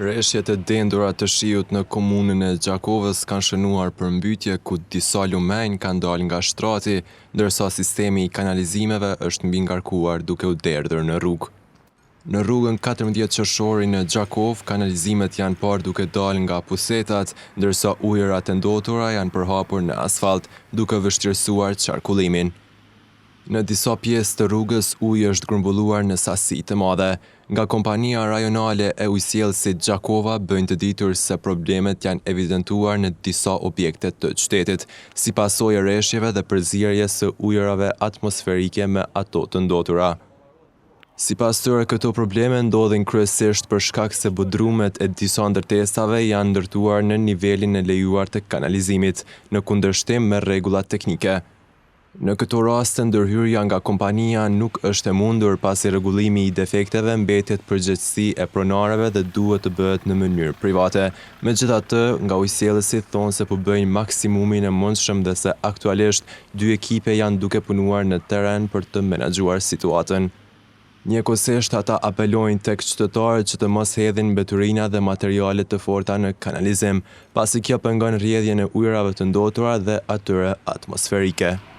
Rreshjet e dendura të shiut në komunën e Gjakovës kanë shënuar përmbytje ku disa lumenj kanë dalë nga shtrati, ndërsa sistemi i kanalizimeve është mbi ngarkuar duke u derdhur në rrugë. Në rrugën 14 qershori në Gjakov, kanalizimet janë parë duke dalë nga pusetat, ndërsa ujërat e ndotura janë përhapur në asfalt, duke vështirësuar qarkullimin. Në disa pjesë të rrugës uji është grumbulluar në sasi të madhe. Nga kompania rajonale e ujësjellësit Gjakova bëjnë të ditur se problemet janë evidentuar në disa objekte të qytetit, si pasojë e rreshjeve dhe përzierjes së ujërave atmosferike me ato të ndotura. Sipas tyre, këto probleme ndodhin kryesisht për shkak se budrumet e disa ndërtesave janë ndërtuar në nivelin e lejuar të kanalizimit, në kundërshtim me rregullat teknike. Në këto raste, ndërhyrja nga kompania nuk është e mundur pasi rregullimi i defekteve mbetet përgjegjësi e pronarëve dhe duhet të bëhet në mënyrë private. Megjithatë, nga ujësjellësit thonë se po bëjnë maksimumin e mundshëm dhe se aktualisht 2 ekipe janë duke punuar në terren për të menaxhuar situatën. Njëkohësisht ata apelojnë tek qytetarët që të mos hedhin mbeturina dhe materiale të forta në kanalizim, pasi kjo pengon rrjedhjen e ujërave të ndotura dhe atyre atmosferike.